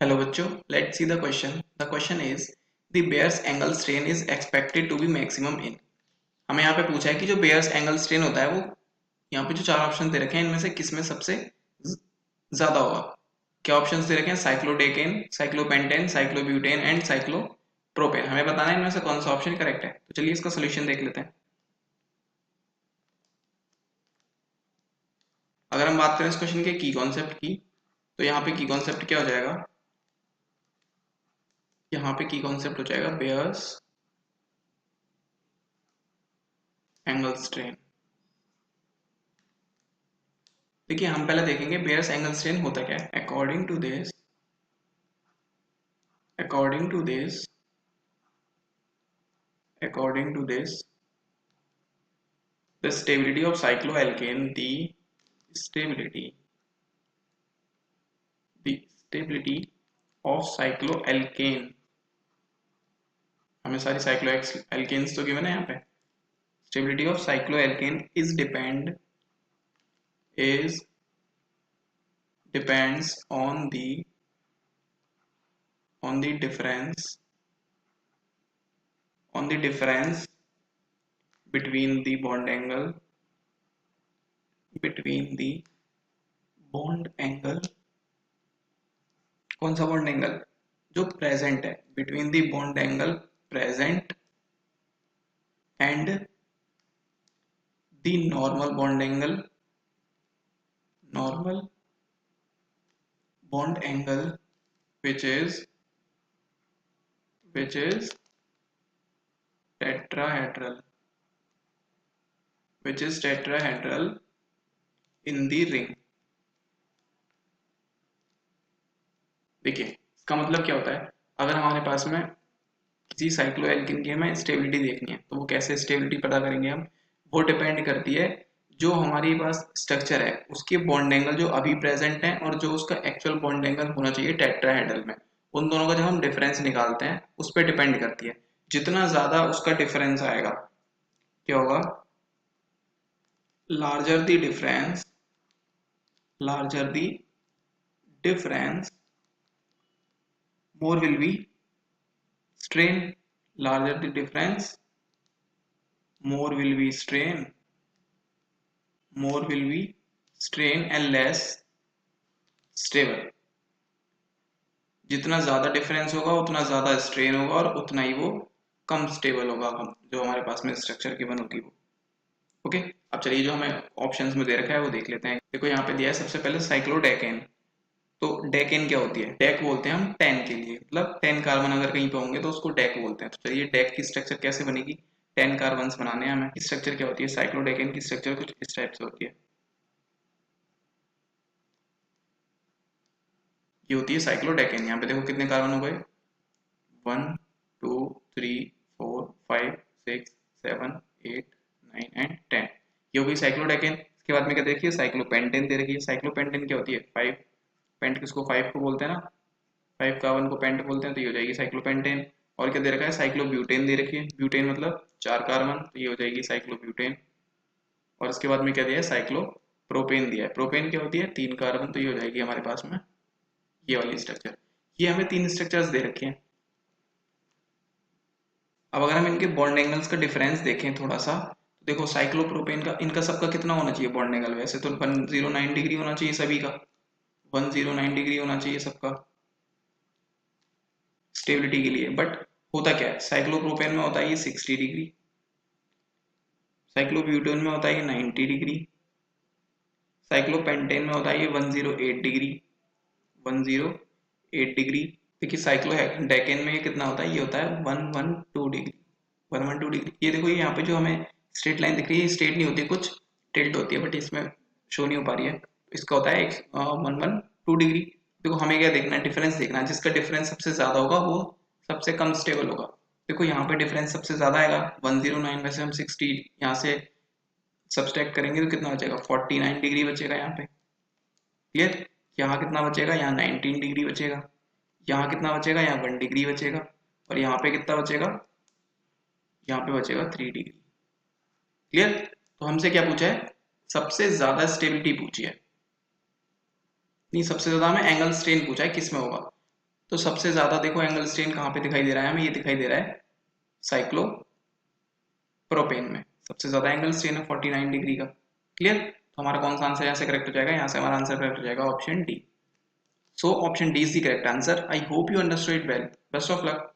Hello बच्चों, let's see the question. The question is the Bayes angle strain is expected to be maximum in. हमें यहाँ पे पूछा है कि जो Bayes angle strain होता है वो यहाँ पे जो चार ऑप्शन दे रखे हैं इनमें से किस में सबसे ज्यादा होगा. क्या ऑप्शंस दे रखे हैं? साइक्लोडेकेन, साइक्लोपेंटेन, साइक्लोब्यूटेन एंड साइक्लोप्रोपेन. हमें बताना है इनमें से कौन सा ऑप्शन करेक्ट है. तो चलिए इसका सोल्यूशन देख लेते हैं. अगर हम बात करें इस क्वेश्चन के की कॉन्सेप्ट की, तो यहाँ पे की कॉन्सेप्ट क्या हो जाएगा? यहाँ पे की कॉन्सेप्ट हो जाएगा बेयर्स एंगल स्ट्रेन. देखिए हम पहले देखेंगे बेयर्स एंगल स्ट्रेन होता क्या है. According to this the stability of cycloalkane stability the stability of cycloalkane. हमें सारी cycloalkanes तो गिवन है यहाँ पे. stability of cycloalkane depends on the difference between the bond angle कौन सा बॉन्ड एंगल? जो प्रेजेंट है. Between the bond angle present and the normal bond angle which is tetrahedral in the ring. देखिए इसका मतलब क्या होता है. अगर हमारे पास में किसी साइक्लोएल्केन की हमें स्टेबिलिटी देखनी है तो वो कैसे स्टेबिलिटी पता करेंगे हम? वो डिपेंड करती है जो हमारे पास स्ट्रक्चर है उसके बॉन्ड एंगल जो अभी प्रेजेंट है और जो उसका एक्चुअल बॉन्ड एंगल होना चाहिए टेट्राहेड्रल में, उन दोनों का जब हम डिफरेंस निकालते हैं उस पर डिपेंड करती है. जितना ज्यादा उसका डिफरेंस आएगा क्या होगा? larger the difference more will be strain. Larger the difference more will be strain and less stable. जितना ज्यादा डिफरेंस होगा उतना ज्यादा स्ट्रेन होगा और उतना ही वो कम स्टेबल होगा जो हमारे पास में स्ट्रक्चर की बन होगी वो. ओके, अब चलिए जो हमें ऑप्शंस में दे रखा है वो देख लेते हैं. देखो यहाँ पे दिया है सबसे पहले साइक्लोडेकेन. तो डेकेन क्या होती है? डेक बोलते हैं हम 10 के लिए, मतलब 10 कार्बन अगर कहीं पे होंगे तो उसको डेक बोलते हैं. तो चलिए डेक की स्ट्रक्चर कैसे बनेगी? 10 कार्बन बनाने हैं हमें. स्ट्रक्चर क्या होती है? साइक्लोडेकेन की स्ट्रक्चर कुछ इस टाइप से होती है. ये होती है साइक्लोडेकेन. यहाँ पे देखो कितने कार्बन हो गए? 1 2 3 4 5 6 7 8 9 एंड 10. ये हो गई साइक्लोडेकेन. इसके बाद में क्या देखिए साइक्लोपेंटेन दे रखी है. साइक्लोपेंटेन क्या होती है? 5. पेंट किसको 5 को बोलते हैं ना, 5 कार्बन को पेंट बोलते हैं. तो ये हो जाएगी साइक्लोपेंटेन. और क्या दे रखा है? साइक्लोब्यूटेन दे रखी है. ब्यूटेन मतलब 4 कार्बन, तो ये हो जाएगी साइक्लोब्यूटेन. और इसके बाद में क्या दिया है? साइक्लोप्रोपेन दिया है. प्रोपेन क्या होती है? 3 कार्बन, तो ये हो जाएगी हमारे पास में ये वाली स्ट्रक्चर. ये हमें 3 स्ट्रक्चर्स दे रखे हैं. अब अगर हम इनके बॉन्ड एंगल्स का डिफरेंस देखें थोड़ा सा, तो देखो साइक्लोप्रोपेन का इनका सबका कितना होना चाहिए बॉन्ड एंगल? वैसे तो 109 डिग्री होना चाहिए सभी का. 109 डिग्री होना चाहिए सबका स्टेबिलिटी के लिए. बट होता क्या है? साइक्लोप्रोपेन में होता है ये 60 डिग्री, साइक्लोब्यूटेन में होता है ये 90 डिग्री, साइक्लोपेंटेन में होता है ये 108 डिग्री. 108 डिग्री. देखिए साइक्लोडेकेन में ये कितना होता है? ये होता है 112 डिग्री. 112 डिग्री. ये देखो ये यहाँ पे जो हमें स्ट्रेट लाइन दिख रही है स्ट्रेट नहीं होती, कुछ टिल्ट होती है, बट इसमें शो नहीं हो पा रही है. इसका होता है 112 डिग्री. देखो हमें क्या देखना है? डिफरेंस देखना है. जिसका डिफरेंस सबसे ज्यादा होगा वो सबसे कम स्टेबल होगा. देखो यहाँ पे डिफरेंस सबसे ज्यादा आएगा 109 में से हम 60 यहाँ से सब्सट्रैक्ट करेंगे तो कितना बचेगा? 49 डिग्री बचेगा यहाँ पे. क्लियर? यहाँ कितना बचेगा? यहाँ 19 डिग्री बचेगा. यहाँ कितना बचेगा? यहाँ 1 डिग्री बचेगा. और यहाँ पे कितना बचेगा? यहाँ पे बचेगा 3 डिग्री. क्लियर? तो हमसे क्या पूछा है? सबसे ज्यादा स्टेबिलिटी पूछी है. नहीं, सबसे ज्यादा हमें एंगल स्ट्रेन पूछा है किस में होगा. तो सबसे ज्यादा देखो एंगल स्ट्रेन कहाँ पे दिखाई दे रहा है हमें, ये दिखाई दे रहा है साइक्लोप्रोपेन में, सबसे ज्यादा एंगल स्ट्रेन है 49 डिग्री का। क्लियर? तो हमारा कौन सा आंसर यहाँ से करेक्ट हो जाएगा, यहाँ से हमारा आंसर करेक्ट हो जाएगा option D. So option D is the correct answer. I hope you understood it well. Best of luck.